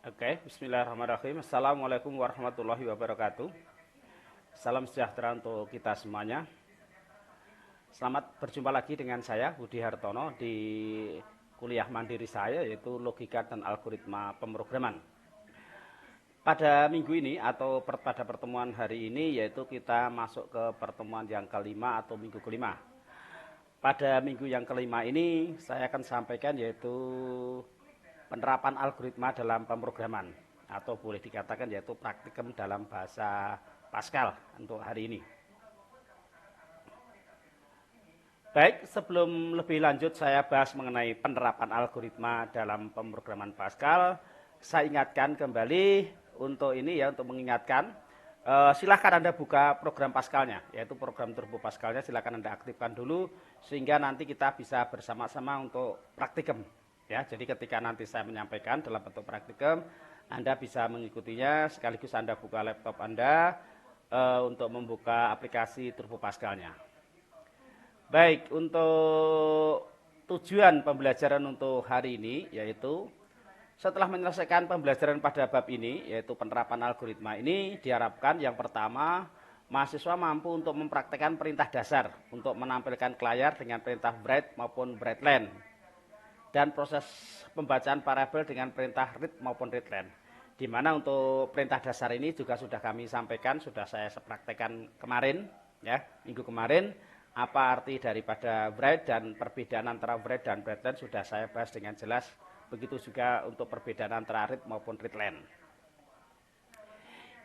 Oke, bismillahirrahmanirrahim. Assalamualaikum warahmatullahi wabarakatuh. Salam sejahtera untuk kita semuanya. Selamat berjumpa lagi dengan saya, Budi Hartono, di kuliah mandiri saya, yaitu Logika dan Algoritma Pemrograman. Pada minggu ini atau pada pertemuan hari ini, yaitu kita masuk ke pertemuan yang kelima atau minggu kelima. Pada minggu yang kelima ini, saya akan sampaikan yaitu penerapan algoritma dalam pemrograman, atau boleh dikatakan yaitu praktikum dalam bahasa Pascal untuk hari ini. Baik, sebelum lebih lanjut saya bahas mengenai penerapan algoritma dalam pemrograman Pascal, saya ingatkan kembali untuk ini ya, untuk mengingatkan, silahkan Anda buka program Pascalnya, yaitu program Turbo Pascalnya, silahkan Anda aktifkan dulu sehingga nanti kita bisa bersama-sama untuk praktikum. Ya, jadi ketika nanti saya menyampaikan dalam bentuk praktikum, Anda bisa mengikutinya sekaligus Anda buka laptop Anda untuk membuka aplikasi Turbo Pascalnya. Baik, untuk tujuan pembelajaran untuk hari ini yaitu setelah menyelesaikan pembelajaran pada bab ini, yaitu penerapan algoritma ini, diharapkan yang pertama mahasiswa mampu untuk mempraktekkan perintah dasar untuk menampilkan ke layar dengan perintah write maupun writeLine, dan proses pembacaan parabel dengan perintah read maupun readLine. Di mana untuk perintah dasar ini juga sudah kami sampaikan, sudah saya praktekkan kemarin, ya, minggu kemarin. Apa arti daripada write dan perbedaan antara write dan writeLine sudah saya bahas dengan jelas. Begitu juga untuk perbedaan antara read maupun readLine.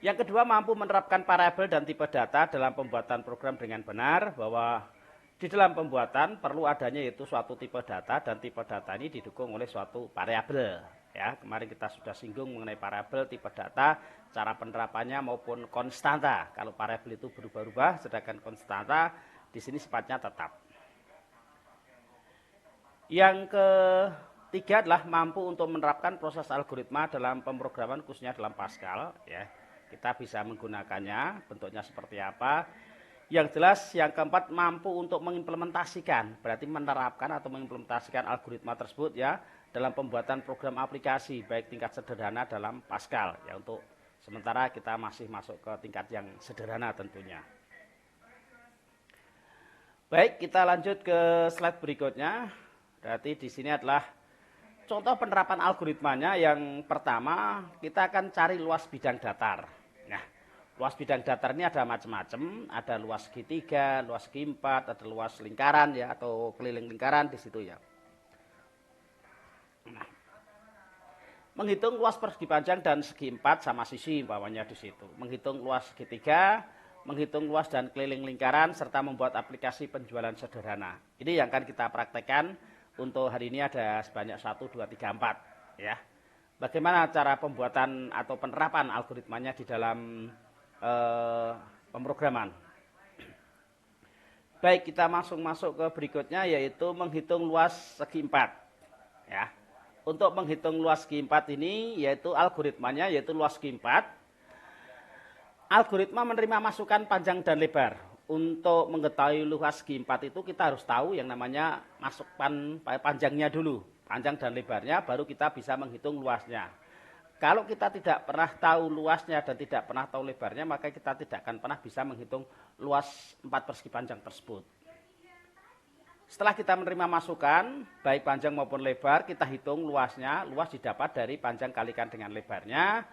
Yang kedua, mampu menerapkan parabel dan tipe data dalam pembuatan program dengan benar, bahwa di dalam pembuatan perlu adanya yaitu suatu tipe data, dan tipe data ini didukung oleh suatu variabel. Ya, kemarin kita sudah singgung mengenai variabel, tipe data, cara penerapannya maupun konstanta. Kalau variabel itu berubah-ubah, sedangkan konstanta di sini sifatnya tetap. Yang ketiga adalah mampu untuk menerapkan proses algoritma dalam pemrograman, khususnya dalam Pascal. Ya, kita bisa menggunakannya, bentuknya seperti apa. Yang jelas, yang keempat, mampu untuk mengimplementasikan, berarti menerapkan atau mengimplementasikan algoritma tersebut ya dalam pembuatan program aplikasi, baik tingkat sederhana dalam Pascal. Ya, untuk sementara kita masih masuk ke tingkat yang sederhana tentunya. Baik, kita lanjut ke slide berikutnya. Berarti di sini adalah contoh penerapan algoritmanya. Yang pertama, kita akan cari luas bidang datar. Nah, luas bidang datar ini ada macam-macam, ada luas segitiga, luas segi 4, ada luas lingkaran ya, atau keliling lingkaran di situ ya. Nah, menghitung luas persegi panjang dan segi 4 sama sisi umpamanya di situ. Menghitung luas segitiga, menghitung luas dan keliling lingkaran, serta membuat aplikasi penjualan sederhana. Ini yang akan kita praktekkan untuk hari ini, ada sebanyak 1, 2, 3, 4 ya. Bagaimana cara pembuatan atau penerapan algoritmanya di dalam pemrograman. Baik, kita masuk ke berikutnya, yaitu menghitung luas segi 4 ya. Untuk menghitung luas segi 4 ini, yaitu algoritmanya yaitu luas segi 4. Algoritma menerima masukan panjang dan lebar. Untuk mengetahui luas segi 4 itu kita harus tahu yang namanya masukan panjangnya dulu, panjang dan lebarnya, baru kita bisa menghitung luasnya. Kalau kita tidak pernah tahu luasnya dan tidak pernah tahu lebarnya, maka kita tidak akan pernah bisa menghitung luas 4 persegi panjang tersebut. Setelah kita menerima masukan, baik panjang maupun lebar, kita hitung luasnya. Luas didapat dari panjang kalikan dengan lebarnya.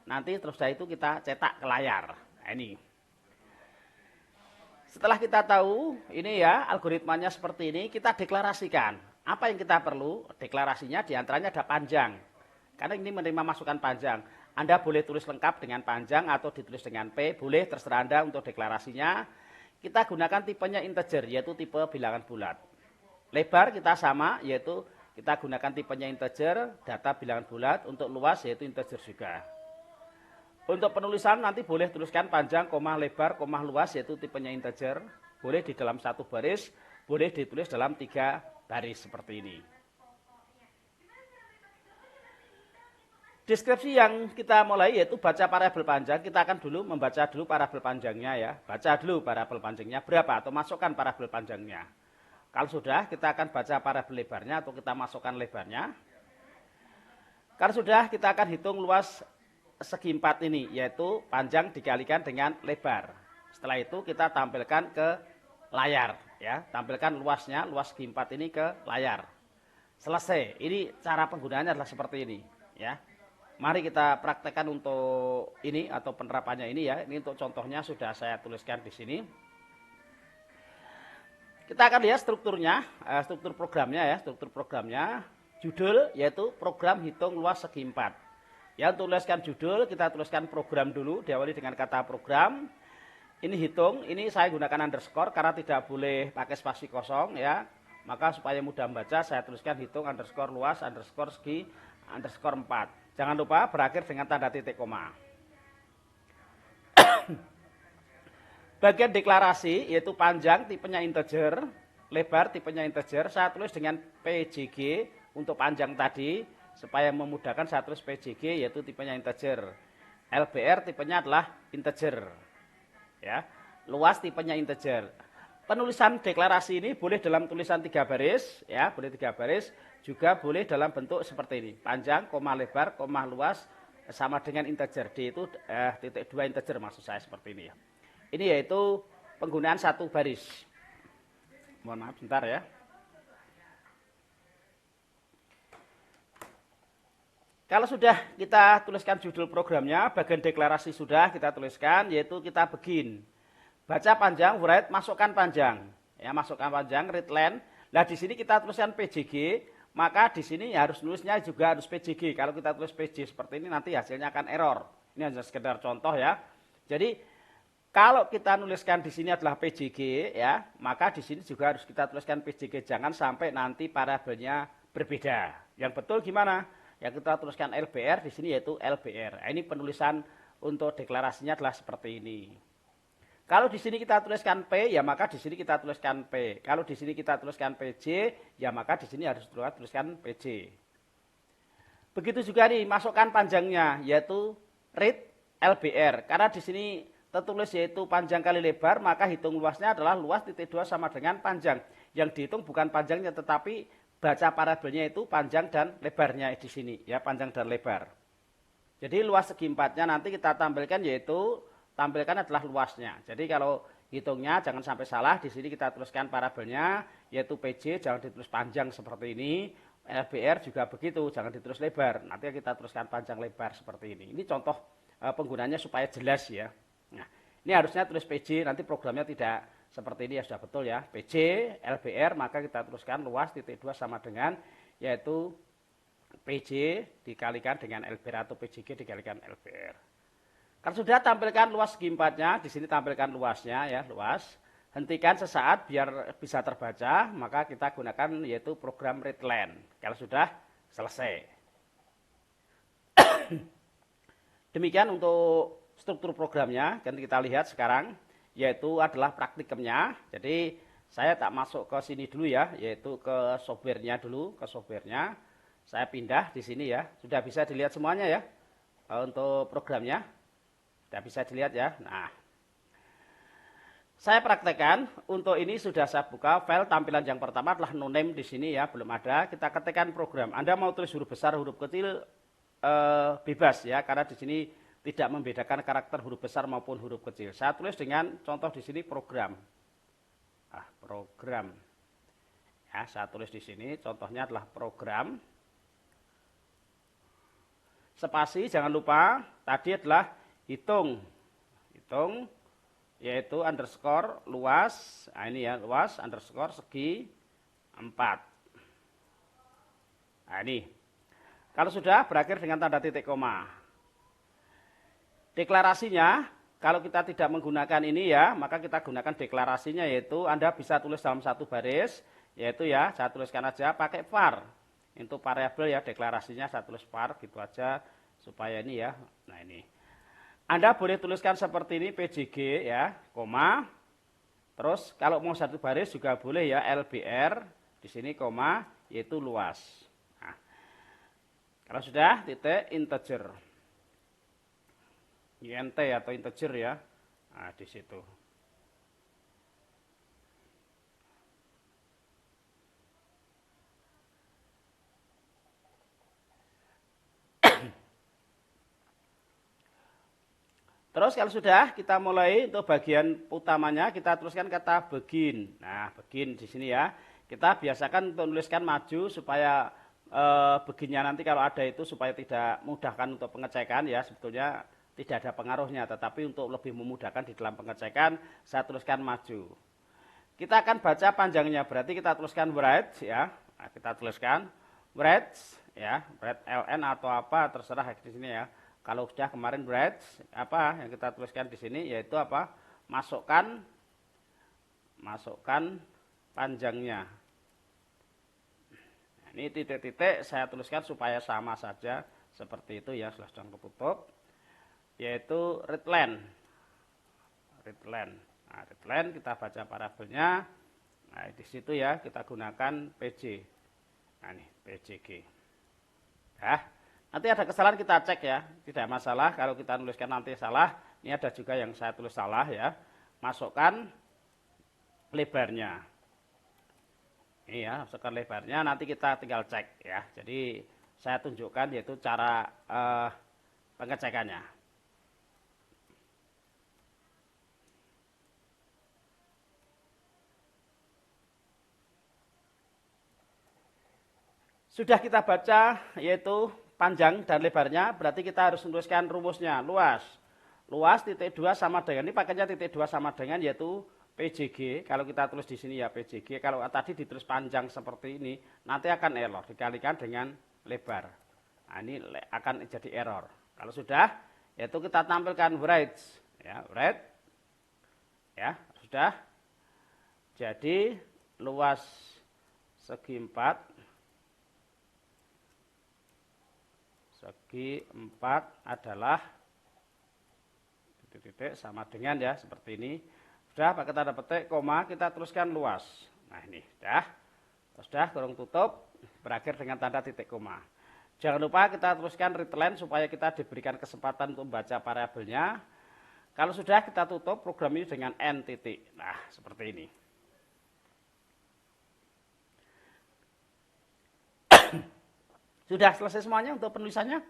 Nanti terus dari itu kita cetak ke layar. Nah, ini. Setelah kita tahu, ini ya, algoritmanya seperti ini, kita deklarasikan. Apa yang kita perlu? Deklarasinya diantaranya ada panjang. Karena ini menerima masukan panjang. Anda boleh tulis lengkap dengan panjang atau ditulis dengan P, boleh, terserah Anda untuk deklarasinya. Kita gunakan tipenya integer, yaitu tipe bilangan bulat. Lebar kita sama, yaitu kita gunakan tipenya integer, data bilangan bulat. Untuk luas yaitu integer juga. Untuk penulisan nanti boleh tuliskan panjang, koma, lebar, koma, luas, yaitu tipenya integer. Boleh di dalam 1 baris, boleh ditulis dalam 3 baris seperti ini. Deskripsi yang kita mulai yaitu baca parabel panjang. Kita akan dulu membaca dulu parabel panjangnya ya. Baca dulu parabel panjangnya berapa atau masukkan parabel panjangnya. Kalau sudah, kita akan baca parabel lebarnya atau kita masukkan lebarnya. Kalau sudah, kita akan hitung luas segi 4 ini, yaitu panjang dikalikan dengan lebar. Setelah itu kita tampilkan ke layar, ya, tampilkan luasnya, luas segi 4 ini ke layar. Selesai. Ini cara penggunaannya adalah seperti ini, ya. Mari kita praktekkan untuk ini atau penerapannya ini ya. Ini untuk contohnya sudah saya tuliskan di sini. Kita akan lihat strukturnya, struktur programnya ya, struktur programnya. Judul yaitu program hitung luas segi 4. Ya, untuk tuliskan judul kita tuliskan program dulu, diawali dengan kata program. Ini hitung, ini saya gunakan underscore karena tidak boleh pakai spasi kosong ya. Maka supaya mudah membaca saya tuliskan hitung underscore luas underscore segi underscore 4. Jangan lupa berakhir dengan tanda titik koma. Bagian deklarasi yaitu panjang tipenya integer, lebar tipenya integer, saya tulis dengan PJG untuk panjang tadi supaya memudahkan saya tulis PJG yaitu tipenya integer. LBR tipenya adalah integer. Ya. Luas tipenya integer. Penulisan deklarasi ini boleh dalam tulisan 3 baris, ya, boleh 3 baris, juga boleh dalam bentuk seperti ini. Panjang, koma lebar, koma luas sama dengan integer. D itu titik 2 integer maksud saya seperti ini ya. Ini yaitu penggunaan 1 baris. Mohon maaf sebentar ya. Kalau sudah kita tuliskan judul programnya, bagian deklarasi sudah kita tuliskan, yaitu kita begin. Baca panjang, write, masukkan panjang. Ya, masukkan panjang, read line. Nah, di sini kita tuliskan PJG, maka di sini harus nulisnya juga harus PJG. Kalau kita tulis PJ seperti ini nanti hasilnya akan error. Ini hanya sekedar contoh ya. Jadi kalau kita nuliskan di sini adalah PJG ya, maka di sini juga harus kita tuliskan PJG. Jangan sampai nanti parabelnya berbeda. Yang betul gimana? Yang kita tuliskan LBR di sini yaitu LBR. Nah, ini penulisan untuk deklarasinya adalah seperti ini. Kalau di sini kita tuliskan P, ya maka di sini kita tuliskan P. Kalau di sini kita tuliskan PJ, ya maka di sini harus tuliskan PJ. Begitu juga nih, masukkan panjangnya, yaitu read LBR. Karena di sini tertulis yaitu panjang kali lebar, maka hitung luasnya adalah luas titik 2 sama dengan panjang. Yang dihitung bukan panjangnya, tetapi baca parabelnya itu panjang dan lebarnya di sini, ya, panjang dan lebar. Jadi luas segi 4-nya nanti kita tampilkan yaitu tampilkan adalah luasnya. Jadi kalau hitungnya jangan sampai salah, di sini kita tuliskan parabelnya yaitu PJ, jangan ditulis panjang seperti ini. LBR juga begitu, jangan ditulis lebar. Nanti kita tuliskan panjang lebar seperti ini. Ini contoh penggunanya supaya jelas ya. Nah, ini harusnya tulis PJ, nanti programnya tidak seperti ini ya, sudah betul ya. PJ, LBR, maka kita tuliskan luas titik 2 sama dengan yaitu PJ dikalikan dengan LBR atau PJG dikalikan LBR. Kalau sudah tampilkan luas segi 4-nya, di sini tampilkan luasnya ya, luas. Hentikan sesaat biar bisa terbaca, maka kita gunakan yaitu program readline. Kalau sudah selesai. Demikian untuk struktur programnya, dan kita lihat sekarang yaitu adalah praktikumnya. Jadi saya tak masuk ke sini dulu ya, yaitu ke softwarenya dulu, ke softwarenya. Saya pindah di sini ya, sudah bisa dilihat semuanya ya untuk programnya. Sudah bisa dilihat ya. Nah, saya praktekkan untuk ini sudah saya buka file tampilan yang pertama adalah no name di sini ya, belum ada. Kita ketikkan program. Anda mau tulis huruf besar, huruf kecil bebas ya, karena di sini tidak membedakan karakter huruf besar maupun huruf kecil. Saya tulis dengan contoh di sini program. Program. Ya, saya tulis di sini contohnya adalah program. Spasi jangan lupa tadi adalah hitung yaitu underscore luas, nah ini ya luas underscore segi 4. Nah ini, kalau sudah berakhir dengan tanda titik koma. Deklarasinya, kalau kita tidak menggunakan ini ya, maka kita gunakan deklarasinya yaitu Anda bisa tulis dalam 1 baris, yaitu ya saya tuliskan aja pakai var. Untuk variabel ya deklarasinya saya tulis var gitu aja supaya ini ya. Nah ini. Anda boleh tuliskan seperti ini PJG ya, koma. Terus kalau mau 1 baris juga boleh ya LBR di sini koma yaitu luas. Nah, kalau sudah titik integer. INT atau integer ya. Nah, di situ. Terus kalau sudah kita mulai untuk bagian utamanya kita tuliskan kata begin. Nah, begin di sini ya. Kita biasakan untuk menuliskan maju supaya beginnya nanti kalau ada itu supaya tidak mudahkan untuk pengecekan ya. Sebetulnya tidak ada pengaruhnya, tetapi untuk lebih memudahkan di dalam pengecekan saya tuliskan maju. Kita akan baca panjangnya, berarti kita tuliskan write ya. Nah, kita tuliskan write ya, write ln atau apa terserah di sini ya. Kalau sudah kemarin write apa yang kita tuliskan di sini yaitu apa? Masukkan panjangnya. Nah, ini titik-titik saya tuliskan supaya sama saja seperti itu ya, sudah ketutup. Yaitu readline. Nah, readline kita baca parabelnya. Nah, di situ ya kita gunakan PJ. Nah, ini PJG. Ya. Nanti ada kesalahan kita cek ya, tidak masalah kalau kita nuliskan nanti salah. Ini ada juga yang saya tulis salah ya. Masukkan lebarnya. Ini ya, masukkan lebarnya, nanti kita tinggal cek ya. Jadi saya tunjukkan yaitu cara pengecekannya. Sudah kita baca yaitu panjang dan lebarnya, berarti kita harus menuliskan rumusnya. Luas titik 2 sama dengan, ini pakainya titik 2 sama dengan yaitu PJG. Kalau kita tulis di sini ya PJG, kalau tadi ditulis panjang seperti ini, nanti akan error, dikalikan dengan lebar. Nah, ini akan jadi error. Kalau sudah, yaitu kita tampilkan write. Ya, write. Ya, sudah. Jadi, luas segi 4. Segi 4 adalah titik-titik sama dengan ya seperti ini. Sudah pakai tanda petik koma kita teruskan luas. Nah ini sudah kurung tutup berakhir dengan tanda titik koma. Jangan lupa kita teruskan readline supaya kita diberikan kesempatan untuk membaca variabelnya. Kalau sudah kita tutup program ini dengan n titik. Nah seperti ini. Sudah selesai semuanya untuk penulisannya?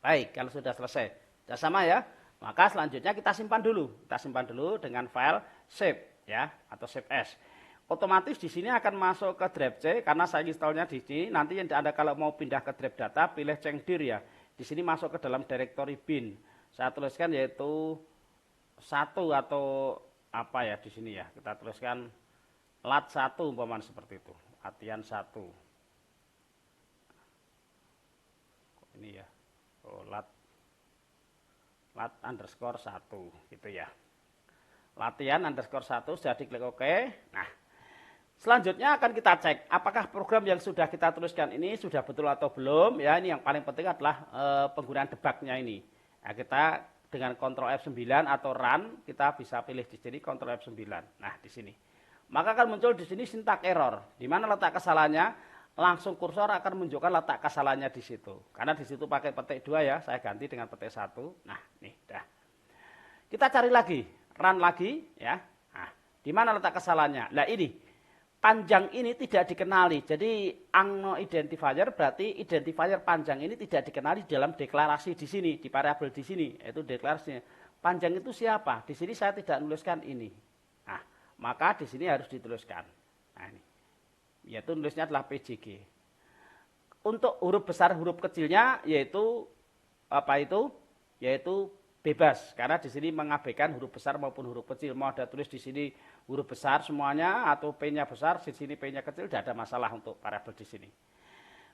Baik, kalau sudah selesai. Sudah sama ya. Maka selanjutnya kita simpan dulu. Kita simpan dulu dengan file save ya atau save as. Otomatis di sini akan masuk ke drive C karena saya installnya di sini. Nanti yang Anda kalau mau pindah ke drive data pilih cengdir ya. Di sini masuk ke dalam directory bin. Saya tuliskan yaitu 1 atau apa ya di sini ya. Kita tuliskan lat 1 umpamanya seperti itu. Latihan 1. Ini ya, lat underscore 1 gitu ya. Latihan underscore 1 sudah diklik OK. Nah, selanjutnya akan kita cek apakah program yang sudah kita tuliskan ini sudah betul atau belum. Ya, ini yang paling penting adalah penggunaan debugnya ini. Nah, kita dengan Ctrl F9 atau run kita bisa pilih di sini Ctrl F9. Nah, di sini. Maka akan muncul di sini syntax error. Di mana letak kesalahannya? Langsung kursor akan menunjukkan letak kesalahannya di situ. Karena di situ pakai petik 2 ya, saya ganti dengan petik 1. Nah, nih dah. Kita cari lagi, run lagi ya. Nah, di mana letak kesalahannya? Nah, ini panjang ini tidak dikenali. Jadi angno identifier berarti identifier panjang ini tidak dikenali dalam deklarasi di sini, di variabel di sini, yaitu deklarasinya. Panjang itu siapa? Di sini saya tidak menuliskan ini. Nah, maka di sini harus dituliskan. Nah, ini. Yaitu nulisnya adalah PJG. Untuk huruf besar huruf kecilnya yaitu apa itu? Yaitu bebas karena di sini mengabaikan huruf besar maupun huruf kecil. Mau ada tulis di sini huruf besar semuanya atau P-nya besar, di sini P-nya kecil, tidak ada masalah untuk variabel di sini.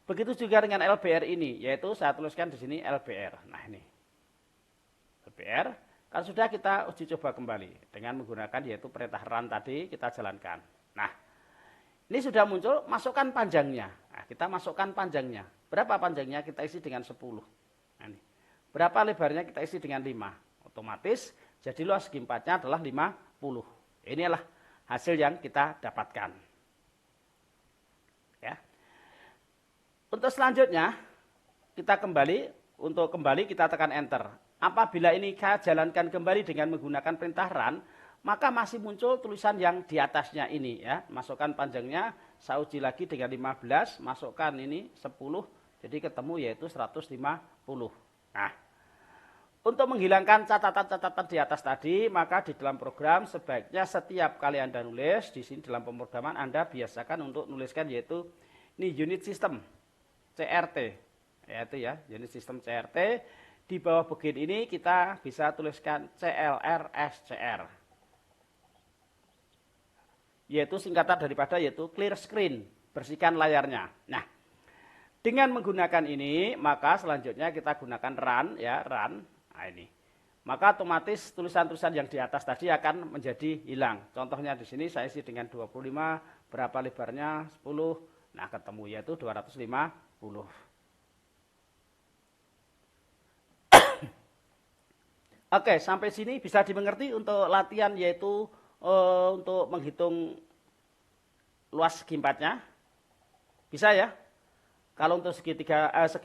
Begitu juga dengan LBR ini, yaitu saya tuliskan di sini LBR. Nah ini LBR. Kalau sudah kita uji coba kembali dengan menggunakan yaitu perintah run tadi kita jalankan. Nah. Ini sudah muncul, masukkan panjangnya. Nah, kita masukkan panjangnya. Berapa panjangnya? Kita isi dengan 10. Nah, ini. Berapa lebarnya? Kita isi dengan 5. Otomatis, jadi luas segi 4-nya adalah 50. Inilah hasil yang kita dapatkan. Ya. Untuk selanjutnya, kita kembali. Untuk kembali, kita tekan Enter. Apabila ini saya jalankan kembali dengan menggunakan perintah run, maka masih muncul tulisan yang di atasnya ini ya. Masukkan panjangnya, saya uji lagi dengan 15, masukkan ini 10, jadi ketemu yaitu 150. Nah, Untuk menghilangkan catatan-catatan di atas tadi, maka di dalam program sebaiknya setiap kali Anda nulis, di sini dalam pemrograman Anda biasakan untuk nuliskan yaitu ini unit system CRT. Yaitu ya, unit system CRT. Di bawah bagian ini kita bisa tuliskan CLR SCR. Yaitu singkatan daripada yaitu clear screen, bersihkan layarnya. Nah, dengan menggunakan ini, maka selanjutnya kita gunakan run ya, run. Nah ini, maka otomatis tulisan-tulisan yang di atas tadi akan menjadi hilang. Contohnya di sini saya isi dengan 25, berapa lebarnya 10, nah ketemu yaitu 250. Oke, sampai sini bisa dimengerti untuk latihan yaitu untuk menghitung luas segi empatnya. Bisa ya? Kalau untuk segi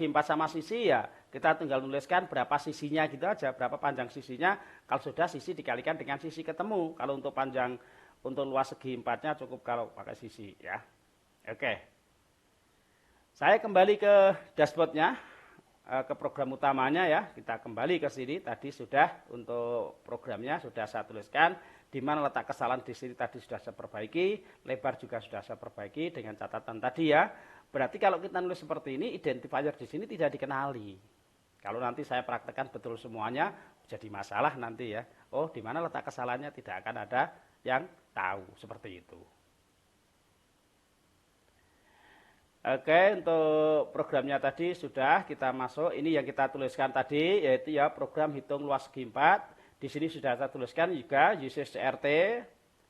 empat sama sisi ya kita tinggal nuliskan berapa sisinya gitu aja, berapa panjang sisinya. Kalau sudah sisi dikalikan dengan sisi ketemu. Kalau untuk panjang, untuk luas segi empatnya cukup kalau pakai sisi ya. Oke. Saya kembali ke dashboardnya, ke program utamanya ya. Kita kembali ke sini. Tadi sudah untuk programnya sudah saya tuliskan. Di mana letak kesalahan di sini tadi sudah saya perbaiki, lebar juga sudah saya perbaiki dengan catatan tadi ya. Berarti kalau kita nulis seperti ini, identifier di sini tidak dikenali. Kalau nanti saya praktekkan betul semuanya, jadi masalah nanti ya. Oh, di mana letak kesalahannya tidak akan ada yang tahu seperti itu. Oke, untuk programnya tadi sudah kita masuk. Ini yang kita tuliskan tadi, yaitu ya program hitung luas segi empat. Di sini sudah saya tuliskan juga usage CRT,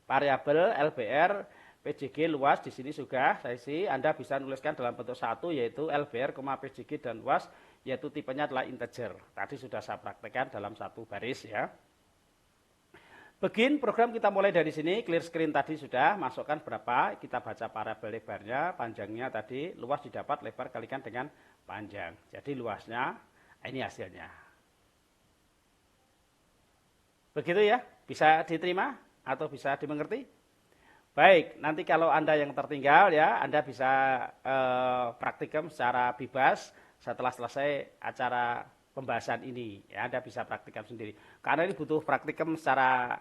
variabel LBR, PJG luas di sini juga saya isi. Anda bisa nuliskan dalam bentuk satu yaitu LBR, PJG dan luas yaitu tipenya adalah integer. Tadi sudah saya praktekkan dalam satu baris ya. Begin program kita mulai dari sini, clear screen tadi sudah, masukkan berapa, kita baca variabel lebarnya, panjangnya tadi, luas didapat, lebar kalikan dengan panjang. Jadi luasnya, ini hasilnya. Begitu ya, bisa diterima atau bisa dimengerti? Baik, nanti kalau Anda yang tertinggal ya, Anda bisa praktikum secara bebas setelah selesai acara pembahasan ini. Ya, Anda bisa praktikum sendiri. Karena ini butuh praktikum secara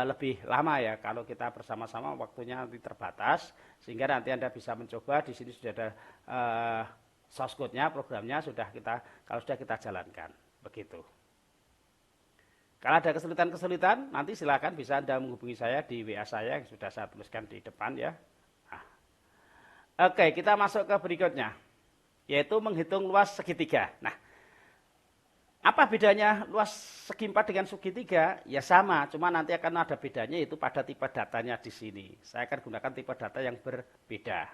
lebih lama ya. Kalau kita bersama-sama waktunya nanti terbatas, sehingga nanti Anda bisa mencoba. Di sini sudah ada source code-nya, programnya kalau sudah kita jalankan. Begitu. Kalau ada kesulitan-kesulitan, nanti silakan bisa Anda menghubungi saya di WA saya yang sudah saya tuliskan di depan ya. Nah. Oke, kita masuk ke berikutnya, yaitu menghitung luas segitiga. Nah, apa bedanya luas segi empat dengan segitiga? Ya sama, cuma nanti akan ada bedanya yaitu pada tipe datanya di sini. Saya akan gunakan tipe data yang berbeda.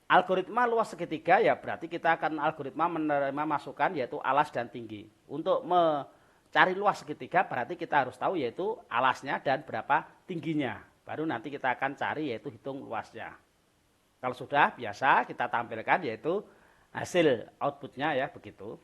Algoritma luas segitiga ya berarti kita akan algoritma menerima masukan yaitu alas dan tinggi. Untuk cari luas segitiga berarti kita harus tahu yaitu alasnya dan berapa tingginya. Baru nanti kita akan cari yaitu hitung luasnya. Kalau sudah biasa kita tampilkan yaitu hasil outputnya ya begitu.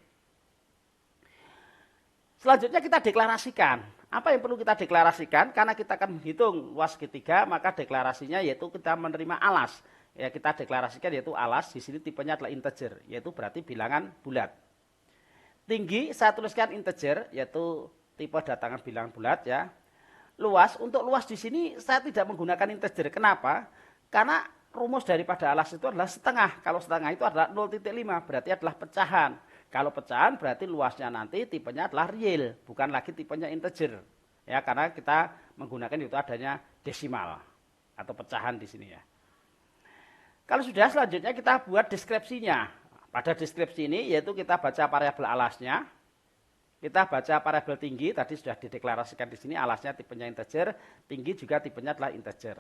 Selanjutnya kita deklarasikan. Apa yang perlu kita deklarasikan? Karena kita akan menghitung luas segitiga maka deklarasinya yaitu kita menerima alas. Ya kita deklarasikan yaitu alas di sini tipenya adalah integer yaitu berarti bilangan bulat. Tinggi saya tuliskan integer yaitu tipe datangan bilangan bulat ya. Luas, untuk luas di sini saya tidak menggunakan integer. Kenapa? Karena rumus daripada alas itu adalah setengah. Kalau setengah itu adalah 0,5 berarti adalah pecahan. Kalau pecahan berarti luasnya nanti tipenya adalah real, bukan lagi tipenya integer. Ya, karena kita menggunakan itu adanya desimal atau pecahan di sini ya. Kalau sudah selanjutnya kita buat deskripsinya. Pada deskripsi ini yaitu kita baca variabel alasnya, kita baca variabel tinggi, tadi sudah dideklarasikan di sini alasnya tipenya integer, tinggi juga tipenya adalah integer.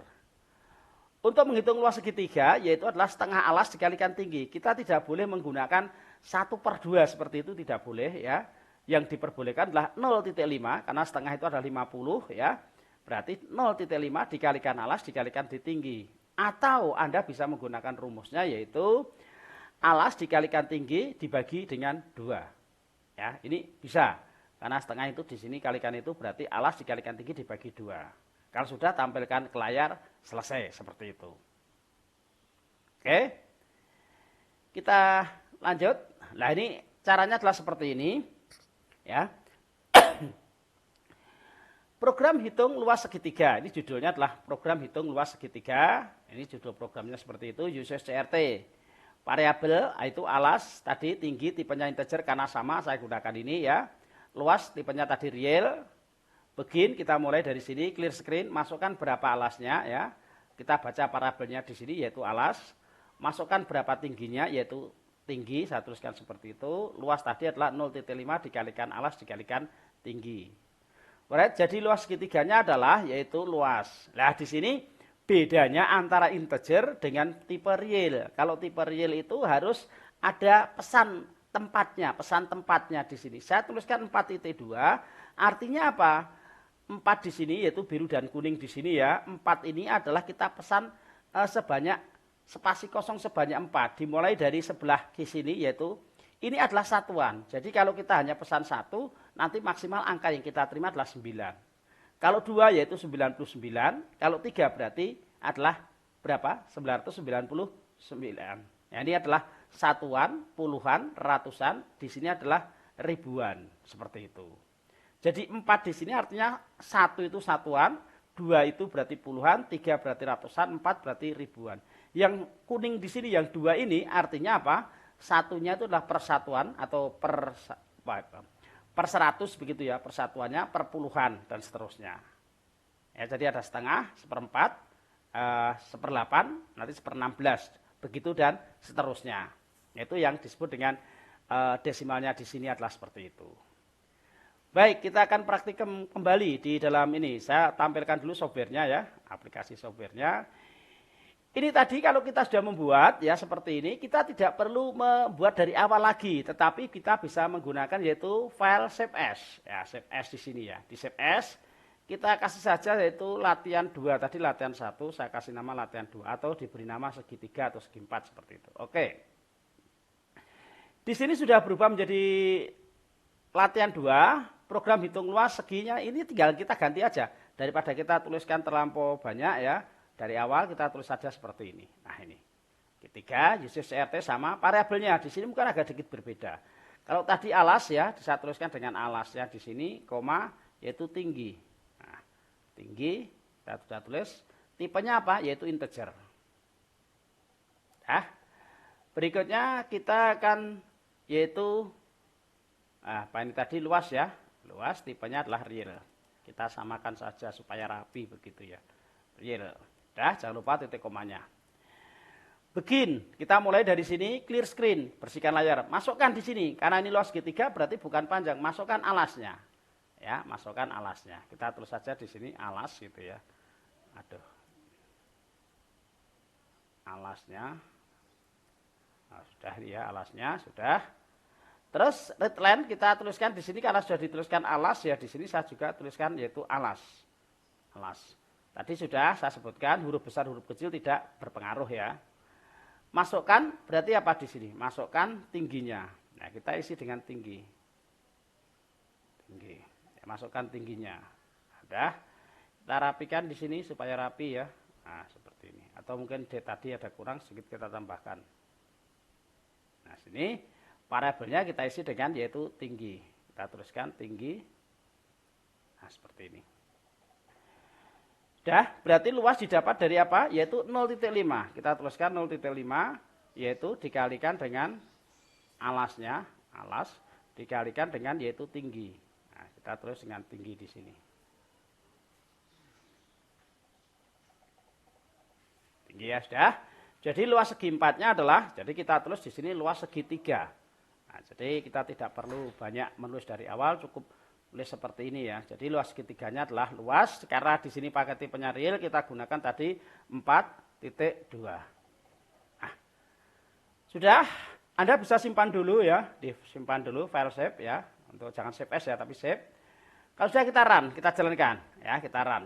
Untuk menghitung luas segitiga yaitu adalah setengah alas dikalikan tinggi. Kita tidak boleh menggunakan 1/2 seperti itu, tidak boleh ya. Yang diperbolehkan adalah 0,5 karena setengah itu adalah 50 ya. Berarti 0,5 dikalikan alas dikalikan di tinggi. Atau Anda bisa menggunakan rumusnya yaitu alas dikalikan tinggi dibagi dengan 2. Ya, ini bisa. Karena setengah itu di sini kalikan itu berarti alas dikalikan tinggi dibagi 2. Kalau sudah tampilkan ke layar, selesai seperti itu. Oke. Kita lanjut. Nah, ini caranya adalah seperti ini. Ya. Program hitung luas segitiga. Ini judulnya adalah program hitung luas segitiga. Ini judul programnya seperti itu, uses CRT. Variabel itu alas, tadi tinggi tipenya integer karena sama saya gunakan ini ya. Luas tipenya tadi real. Begin kita mulai dari sini, clear screen, masukkan berapa alasnya ya. Kita baca variabelnya di sini yaitu alas. Masukkan berapa tingginya yaitu tinggi, saya tuliskan seperti itu. Luas tadi adalah 0,5 dikalikan alas dikalikan tinggi. Alright, jadi luas segitiganya adalah yaitu luas. Nah, di sini bedanya antara integer dengan tipe real. Kalau tipe real itu harus ada pesan tempatnya di sini. Saya tuliskan 4.2, artinya apa? 4 di sini yaitu biru dan kuning di sini ya. 4 ini adalah kita pesan sebanyak spasi kosong sebanyak 4. Dimulai dari sebelah di sini yaitu ini adalah satuan. Jadi kalau kita hanya pesan 1, nanti maksimal angka yang kita terima adalah 9. Kalau 2 yaitu 99, kalau 3 berarti adalah berapa? 999. Ya, ini adalah satuan, puluhan, ratusan, di sini adalah ribuan, seperti itu. Jadi 4 di sini artinya 1 itu satuan, 2 itu berarti puluhan, 3 berarti ratusan, 4 berarti ribuan. Yang kuning di sini yang 2 ini artinya apa? Satunya itu adalah persatuan atau per 100 begitu ya, persatuannya per puluhan dan seterusnya. Ya, jadi ada setengah, seperempat, seperdelapan, nanti 1/16, begitu dan seterusnya. Itu yang disebut dengan desimalnya di sini adalah seperti itu. Baik, kita akan praktikum kembali di dalam ini. Saya tampilkan dulu softwarenya ya, aplikasi softwarenya. Ini tadi kalau kita sudah membuat ya seperti ini, kita tidak perlu membuat dari awal lagi, tetapi kita bisa menggunakan yaitu file save as. Ya, save as di sini ya. Di save as kita kasih saja yaitu latihan 2, tadi latihan 1, saya kasih nama latihan 2 atau diberi nama segitiga atau segi 4 seperti itu. Oke. Di sini sudah berubah menjadi latihan 2, program hitung luas seginya ini tinggal kita ganti aja. Daripada kita tuliskan terlampau banyak ya. Dari awal kita tulis saja seperti ini. Nah ini. Ketiga, uses CRT sama variabelnya. Di sini mungkin agak sedikit berbeda. Kalau tadi alas ya, saya tuliskan dengan alas ya. Di sini, koma, yaitu tinggi. Nah, tinggi, kita sudah tulis. Tipenya apa? Yaitu integer. Nah, berikutnya kita akan, yaitu, apa ini tadi luas ya. Luas, tipenya adalah real. Kita samakan saja supaya rapi begitu ya. Real. Dah, jangan lupa titik komanya. Begin, kita mulai dari sini, clear screen, bersihkan layar. Masukkan di sini, karena ini luas segitiga berarti bukan panjang. Masukkan alasnya. Ya, masukkan alasnya. Kita tulis saja di sini alas gitu ya. Aduh. Alasnya. Nah, sudah ya, alasnya sudah. Terus readline kita tuliskan di sini karena sudah dituliskan alas ya, di sini saya juga tuliskan yaitu alas. Alas. Tadi sudah saya sebutkan huruf besar, huruf kecil tidak berpengaruh ya. Masukkan berarti apa di sini? Masukkan tingginya. Nah, kita isi dengan tinggi. Tinggi. Ya, masukkan tingginya. Ada. Kita rapikan di sini supaya rapi ya. Nah, seperti ini. Atau mungkin tadi ada kurang sedikit kita tambahkan. Nah, sini variabelnya kita isi dengan yaitu tinggi. Kita tuliskan tinggi. Nah, seperti ini. Dah, berarti luas didapat dari apa? Yaitu 0,5. Kita tuliskan 0,5, yaitu dikalikan dengan alasnya, alas, dikalikan dengan yaitu tinggi. Nah, kita tulis dengan tinggi di sini. Tinggi ya, sudah. Jadi luas segi 4-nya adalah, jadi kita tulis di sini luas segitiga. Nah, jadi kita tidak perlu banyak menulis dari awal, cukup tulis seperti ini ya. Jadi luas segitiganya adalah luas. Karena di sini pakai tipenya real, kita gunakan tadi 4.2. Nah, sudah. Anda bisa simpan dulu ya. Disimpan dulu file save ya. Untuk jangan save as ya, tapi save. Kalau sudah kita run, kita jalankan ya, kita run.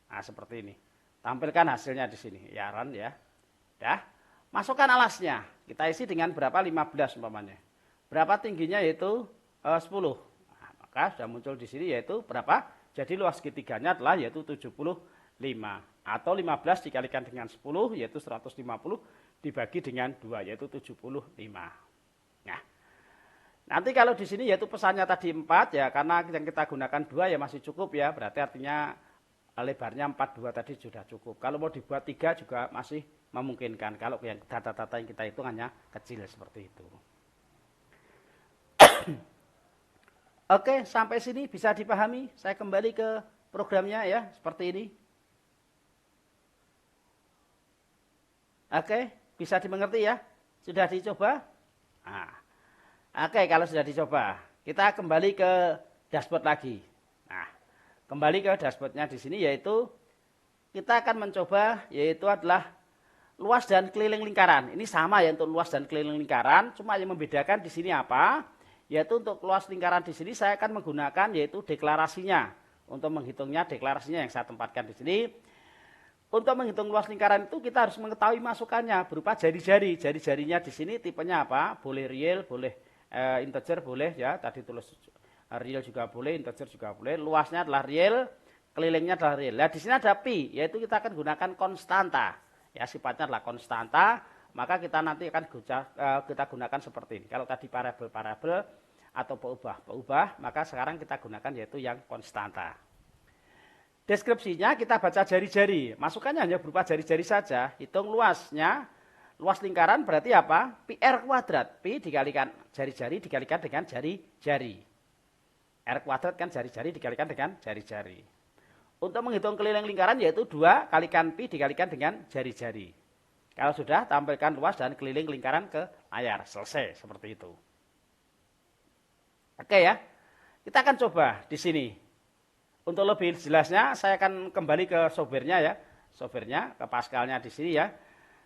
Nah, seperti ini. Tampilkan hasilnya di sini. Ya, run ya. Dah. Masukkan alasnya. Kita isi dengan berapa? 15 umpamanya. Berapa tingginya yaitu 10. Maka sudah muncul di sini yaitu berapa? Jadi luas segitiganya adalah yaitu 75. Atau 15 dikalikan dengan 10 yaitu 150 dibagi dengan 2 yaitu 75. Nanti kalau di sini yaitu pesannya tadi 4 ya, karena yang kita gunakan 2 ya masih cukup ya, berarti artinya lebarnya 42 tadi sudah cukup. Kalau mau dibuat 3 juga masih memungkinkan kalau yang data-data yang kita hitung hanya kecil seperti itu. Oke, sampai sini bisa dipahami. Saya kembali ke programnya ya, seperti ini. Oke, bisa dimengerti ya? Sudah dicoba? Nah, oke, kalau sudah dicoba, kita kembali ke dashboard lagi. Nah, kembali ke dashboardnya di sini yaitu kita akan mencoba yaitu adalah luas dan keliling lingkaran. Ini sama ya untuk luas dan keliling lingkaran, cuma yang membedakan di sini apa? Yaitu untuk luas lingkaran di sini saya akan menggunakan yaitu deklarasinya. Untuk menghitungnya deklarasinya yang saya tempatkan di sini. Untuk menghitung luas lingkaran itu kita harus mengetahui masukannya berupa jari-jari. Jari-jarinya di sini tipenya apa? Boleh real, boleh integer, boleh ya. Tadi tulis real juga boleh, integer juga boleh. Luasnya adalah real, kelilingnya adalah real. Nah, di sini ada pi, yaitu kita akan gunakan konstanta. Ya, sifatnya adalah konstanta, maka kita nanti akan kita gunakan seperti ini. Kalau tadi parabel atau peubah, maka sekarang kita gunakan yaitu yang konstanta. Deskripsinya kita baca jari-jari, masukannya hanya berupa jari-jari saja. Hitung luasnya, luas lingkaran berarti apa? Pi R kuadrat, pi dikalikan jari-jari dikalikan dengan jari-jari. R kuadrat kan jari-jari dikalikan dengan jari-jari. Untuk menghitung keliling lingkaran yaitu 2 kalikan pi dikalikan dengan jari-jari. Kalau sudah, tampilkan luas dan keliling lingkaran ke layar. Selesai, seperti itu. Oke ya, kita akan coba di sini. Untuk lebih jelasnya, saya akan kembali ke software-nya ya. Software-nya, ke Pascal-nya di sini ya.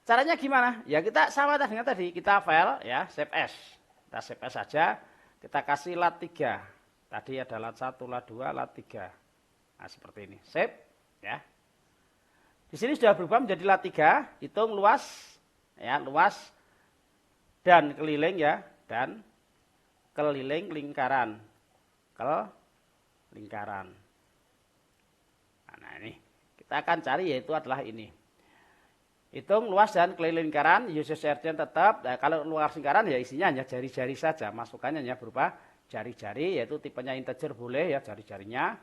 Caranya gimana? Ya kita sama dengan tadi, kita file ya, save as. Kita save as saja, kita kasih lat 3. Tadi ada lat 1, lat 2, lat 3. Nah, seperti ini. Save ya. Di sini sudah berubah menjadi lat 3, hitung luas ya, luas dan keliling ya, dan keliling lingkaran. Lingkaran. Nah, ini kita akan cari yaitu adalah ini. Hitung luas dan keliling lingkaran, USSR-nya tetap. Nah, kalau luas lingkaran ya isinya hanya jari-jari saja, masukannya hanya berupa jari-jari, yaitu tipenya integer boleh ya jari-jarinya.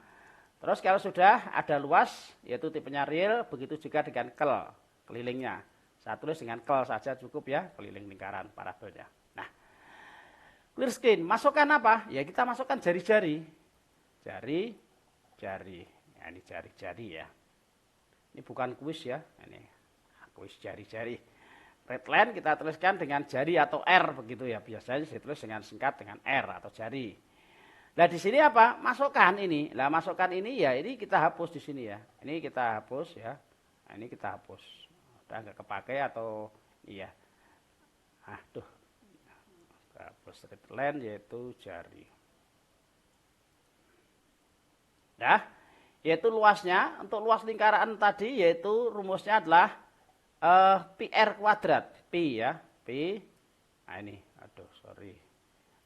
Terus kalau sudah ada luas, yaitu tipenya real, begitu juga dengan kelilingnya. Saya tulis dengan saja cukup ya, keliling lingkaran parabelnya. Nah, clear screen, masukkan apa? Ya kita masukkan jari-jari. Jari-jari. Ya, ini jari-jari ya. Ini bukan kuis ya, ini kuis jari-jari. Red line kita tuliskan dengan jari atau R begitu ya. Biasanya saya tulis dengan singkat dengan R atau jari. Nah di sini apa? Masukkan ini. Nah masukkan ini ya ini kita hapus di sini ya. Ini kita hapus ya. Nah, ini kita hapus. Udah nggak kepakai atau iya. Aduh. Hapus red line yaitu jari. Nah, yaitu luasnya untuk luas lingkaran tadi yaitu rumusnya adalah pi R kuadrat. Pi ya. Pi. Nah ini. Aduh sorry.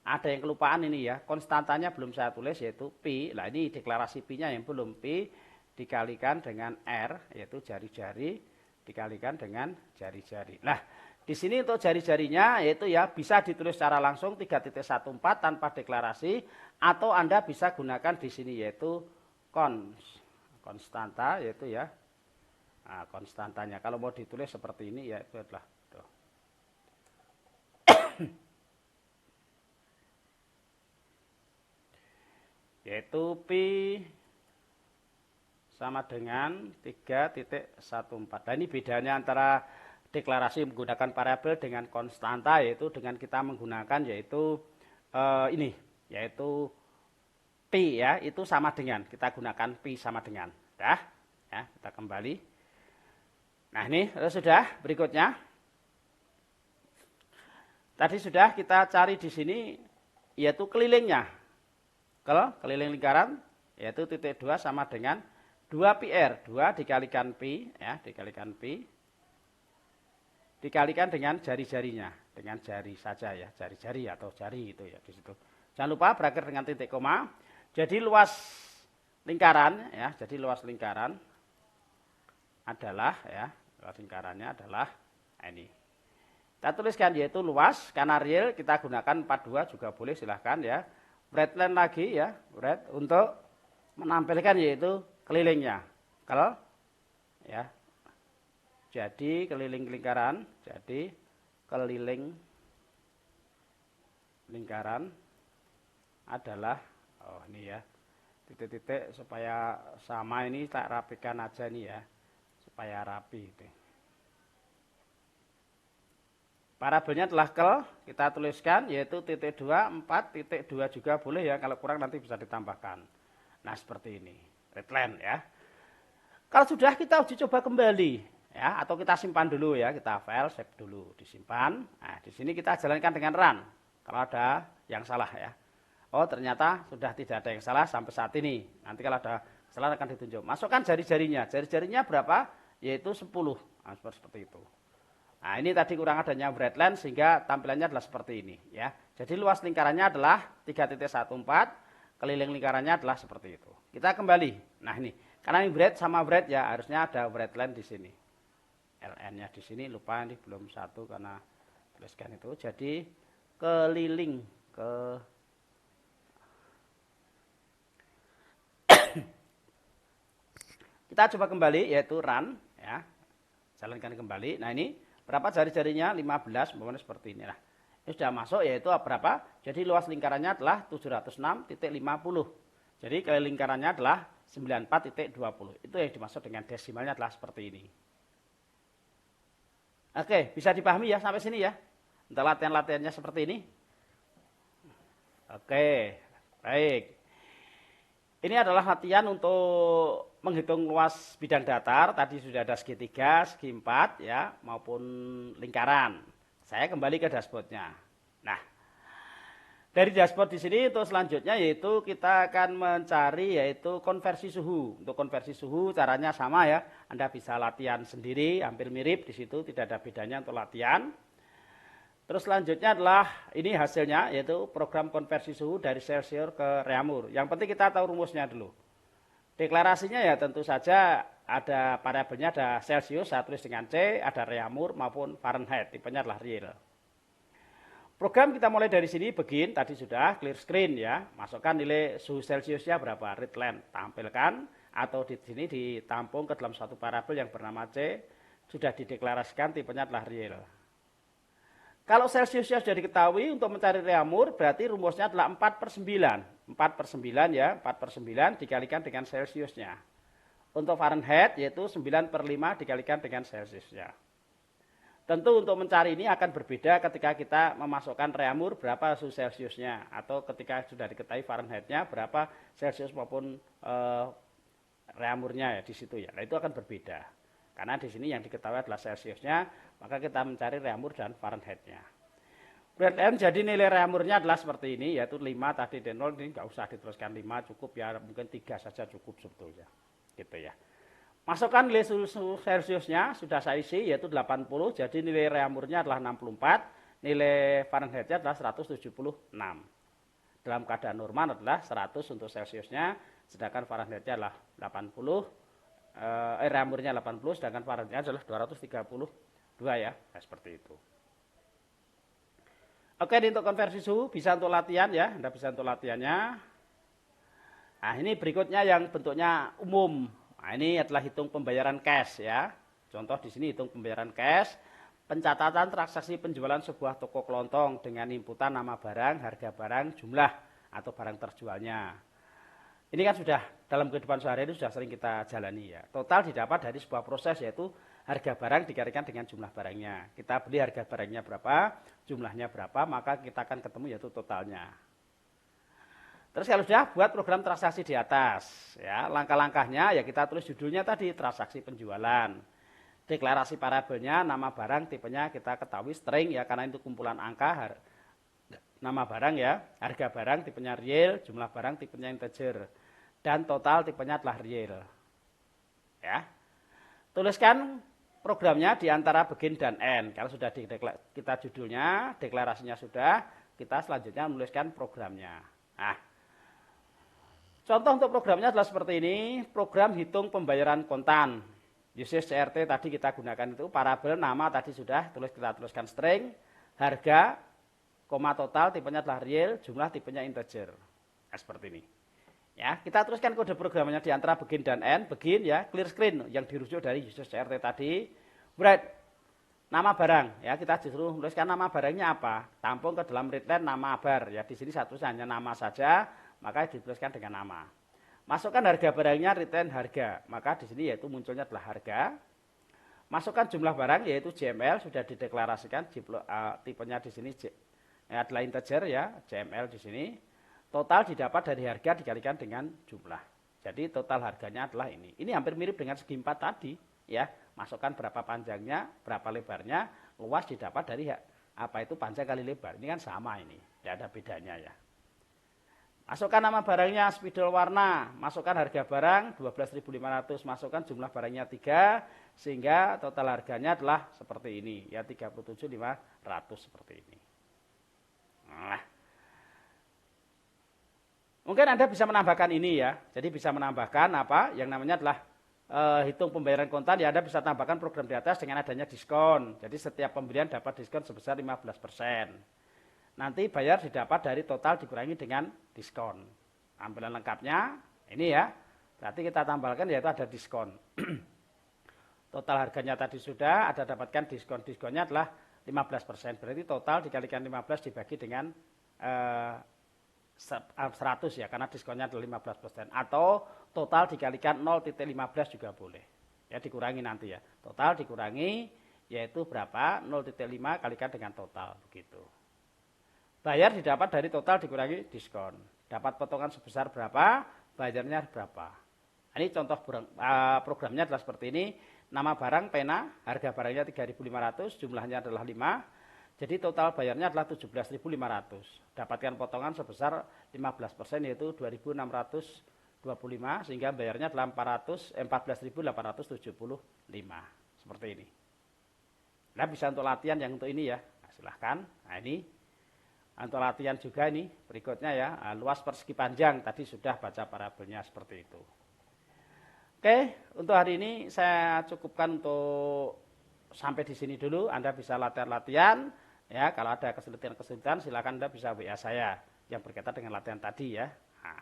Ada yang kelupaan ini ya, konstantanya belum saya tulis yaitu pi. Nah ini deklarasi pi-nya yang belum, pi dikalikan dengan R yaitu jari-jari dikalikan dengan jari-jari. Nah di sini untuk jari-jarinya yaitu ya bisa ditulis secara langsung 3.14 tanpa deklarasi atau Anda bisa gunakan di sini yaitu konstanta yaitu ya. Nah, konstantanya kalau mau ditulis seperti ini ya itu adalah tuh. Yaitu pi sama dengan 3.14. Nah ini bedanya antara deklarasi menggunakan parabel dengan konstanta yaitu dengan kita menggunakan yaitu ini yaitu pi ya itu sama dengan kita gunakan pi sama dengan dah ya kita kembali. Nah ini sudah berikutnya tadi sudah kita cari di sini yaitu kelilingnya. Kalau keliling lingkaran yaitu titik 2 sama dengan 2 pi R, 2 dikalikan pi ya, dikalikan pi dikalikan dengan jari-jarinya, dengan jari saja ya, jari-jari atau jari itu ya di situ. Jangan lupa berakhir dengan titik koma. Jadi luas lingkaran ya, jadi luas lingkaran adalah ya, luas lingkarannya adalah ini. Saya tuliskan yaitu luas, karena real kita gunakan 42 juga boleh, silahkan ya. Breadline lagi ya, bread untuk menampilkan yaitu kelilingnya. Kalau ya. Jadi keliling lingkaran, jadi keliling lingkaran adalah ini ya. Titik-titik supaya sama, ini tak rapikan aja nih ya. Supaya rapi itu. Parabelnya telah kita tuliskan yaitu titik 2, 4, titik 2 juga boleh ya, kalau kurang nanti bisa ditambahkan. Nah seperti ini, redline ya. Kalau sudah kita uji coba kembali ya, atau kita simpan dulu ya, kita file save dulu, disimpan. Nah di sini kita jalankan dengan run. Kalau ada yang salah ya. Oh ternyata sudah tidak ada yang salah sampai saat ini. Nanti kalau ada kesalahan akan ditunjuk. Masukkan jari-jarinya. Jari-jarinya berapa? Yaitu 10. Nah, seperti itu. Nah ini tadi kurang adanya breadline sehingga tampilannya adalah seperti ini ya. Jadi luas lingkarannya adalah 3.14, keliling lingkarannya adalah seperti itu. Kita kembali. Nah ini karena ini bread sama bread ya, harusnya ada breadline di sini. LN-nya di sini lupa, ini belum satu karena tuliskan itu. Jadi keliling kita coba kembali yaitu run ya. Jalankan kembali. Nah ini berapa jari-jarinya? 15, umpamanya seperti ini lah. Ini sudah masuk yaitu berapa? Jadi luas lingkarannya adalah 706.50. Jadi keliling lingkarannya adalah 94.20. Itu yang dimaksud dengan desimalnya adalah seperti ini. Oke, bisa dipahami ya sampai sini ya. Untuk latihan-latihannya seperti ini. Oke, baik. Ini adalah latihan untuk menghitung luas bidang datar. Tadi sudah ada segi 3, segi 4 ya, maupun lingkaran. Saya kembali ke dashboardnya. Nah, dari dashboard di sini untuk selanjutnya yaitu kita akan mencari yaitu konversi suhu. Untuk konversi suhu caranya sama ya. Anda bisa latihan sendiri, hampir mirip di situ, tidak ada bedanya untuk latihan. Terus selanjutnya adalah ini hasilnya yaitu program konversi suhu dari Celsius ke Reaumur. Yang penting kita tahu rumusnya dulu. Deklarasinya ya tentu saja ada parabelnya, ada Celsius, saya tulis dengan C, ada Reaumur maupun Fahrenheit, tipenya adalah real. Program kita mulai dari sini, begin, tadi sudah clear screen ya, masukkan nilai suhu Celsiusnya berapa, readline, tampilkan, atau di sini ditampung ke dalam suatu parabel yang bernama C, sudah dideklarasikan, tipenya adalah real. Kalau Celsiusnya sudah diketahui, untuk mencari Reaumur berarti rumusnya adalah 4/9. 4/9 ya, 4/9 dikalikan dengan Celsiusnya. Untuk Fahrenheit yaitu 9/5 dikalikan dengan Celsiusnya. Tentu untuk mencari ini akan berbeda ketika kita memasukkan Reaumur berapa suhu Celsiusnya. Atau ketika sudah diketahui Fahrenheitnya berapa Celsius maupun Reaumurnya ya di situ ya. Nah itu akan berbeda. Karena di sini yang diketahui adalah Celsiusnya, maka kita mencari Reaumur dan Fahrenheitnya. Breadline jadi nilai Reaumurnya adalah seperti ini, yaitu 5 tadi dan 0, ini nggak usah diteruskan 5, cukup ya, mungkin 3 saja cukup sebetulnya. Gitu ya. Masukkan nilai suhu Celsiusnya, sudah saya isi, yaitu 80, jadi nilai Reaumurnya adalah 64, nilai Fahrenheitnya adalah 176. Dalam keadaan normal adalah 100 untuk Celsiusnya, sedangkan Fahrenheitnya adalah 80, Reaumurnya 80, sedangkan Fahrenheitnya adalah 232 ya, nah, seperti itu. Oke, ini untuk konversi suhu, bisa untuk latihan ya, Anda bisa untuk latihannya. Nah, ini berikutnya yang bentuknya umum. Nah, ini adalah hitung pembayaran cash ya. Contoh di sini hitung pembayaran cash, pencatatan transaksi penjualan sebuah toko kelontong dengan inputan nama barang, harga barang, jumlah atau barang terjualnya. Ini kan sudah dalam kehidupan sehari-hari sudah sering kita jalani ya. Total didapat dari sebuah proses yaitu harga barang dikalikan dengan jumlah barangnya. Kita beli harga barangnya berapa, jumlahnya berapa, maka kita akan ketemu yaitu totalnya. Terus kalau sudah buat program transaksi di atas, ya langkah-langkahnya ya kita tulis judulnya tadi transaksi penjualan. Deklarasi parabelnya, nama barang tipenya kita ketahui string ya karena itu kumpulan angka. Nama barang ya, harga barang tipenya real, jumlah barang tipenya integer, dan total tipenya adalah real. Ya, tuliskan programnya di antara begin dan end. Kalau sudah kita judulnya, deklarasinya sudah, kita selanjutnya menuliskan programnya. Nah, contoh untuk programnya adalah seperti ini, program hitung pembayaran kontan. Uses CRT tadi kita gunakan itu parabel, nama tadi sudah kita tuliskan string, harga, koma total, tipenya adalah real, jumlah tipenya integer. Nah, seperti ini. Ya, kita teruskan kode programnya di antara begin dan end. Begin ya, clear screen yang dirujuk dari uses CRT tadi. Write nama barang ya, kita disuruh menuliskan nama barangnya apa. Tampung ke dalam readline nama bar ya. Di sini satu hanya nama saja, maka dituliskan dengan nama. Masukkan harga barangnya, return harga. Maka di sini yaitu munculnya adalah harga. Masukkan jumlah barang yaitu JML sudah dideklarasikan, tipenya di sini adalah integer ya, JML di sini. Total didapat dari harga dikalikan dengan jumlah. Jadi total harganya adalah ini. Ini hampir mirip dengan segi 4 tadi ya. Masukkan berapa panjangnya, berapa lebarnya, luas didapat dari apa itu panjang kali lebar. Ini kan sama ini, tidak ada bedanya ya. Masukkan nama barangnya, spidol warna, masukkan harga barang 12.500, masukkan jumlah barangnya 3, sehingga total harganya adalah seperti ini, ya 37.500 seperti ini. Nah, mungkin Anda bisa menambahkan ini ya, jadi bisa menambahkan apa yang namanya adalah hitung pembayaran kontan, ya Anda bisa tambahkan program di atas dengan adanya diskon, jadi setiap pembelian dapat diskon sebesar 15%. Nanti bayar didapat dari total dikurangi dengan diskon. Tampilan lengkapnya ini ya. Berarti kita tambahkan yaitu ada diskon. Total harganya tadi sudah, ada dapatkan diskon. Diskonnya adalah 15%. Berarti total dikalikan 15 dibagi dengan 100 ya, karena diskonnya adalah 15%. Atau total dikalikan 0,15 juga boleh. Ya dikurangi nanti ya. Total dikurangi yaitu berapa? 0,5 kalikan dengan total begitu. Bayar didapat dari total dikurangi diskon. Dapat potongan sebesar berapa, bayarnya berapa. Ini contoh programnya adalah seperti ini. Nama barang pena, harga barangnya 3.500, jumlahnya adalah 5. Jadi total bayarnya adalah 17.500. Dapatkan potongan sebesar 15% yaitu 2.625 sehingga bayarnya adalah 14.875. Seperti ini. Nah bisa untuk latihan yang untuk ini ya. Nah, silahkan. Nah ini. Untuk latihan juga ini berikutnya ya, luas persegi panjang tadi sudah baca parabelnya seperti itu. Oke, untuk hari ini saya cukupkan untuk sampai di sini dulu. Anda bisa latihan-latihan ya, kalau ada kesulitan-kesulitan silakan Anda bisa WA saya yang berkaitan dengan latihan tadi ya. Nah.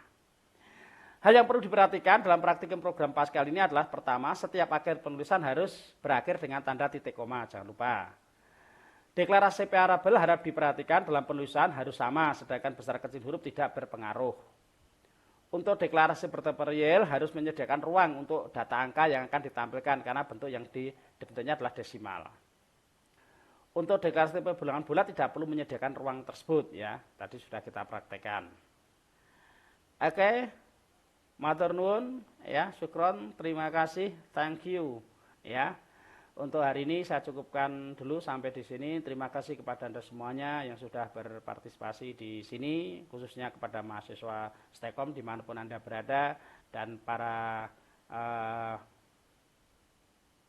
Hal yang perlu diperhatikan dalam praktikum program Pascal ini adalah pertama, setiap akhir penulisan harus berakhir dengan tanda titik koma, jangan lupa. Deklarasi parabel harap diperhatikan dalam penulisan harus sama, sedangkan besar kecil huruf tidak berpengaruh. Untuk deklarasi berteperial harus menyediakan ruang untuk data angka yang akan ditampilkan, karena bentuk yang dibentuknya adalah desimal. Untuk deklarasi bilangan bulat tidak perlu menyediakan ruang tersebut ya, tadi sudah kita praktekkan. Oke, matur nuwun ya, syukron, terima kasih, thank you ya. Untuk hari ini saya cukupkan dulu sampai di sini. Terima kasih kepada Anda semuanya yang sudah berpartisipasi di sini, khususnya kepada mahasiswa STEKOM dimanapun Anda berada, dan para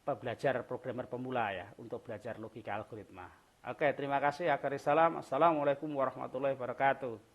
pembelajar programmer pemula ya, untuk belajar logika algoritma. Oke, terima kasih. Akhir salam. Assalamualaikum warahmatullahi wabarakatuh.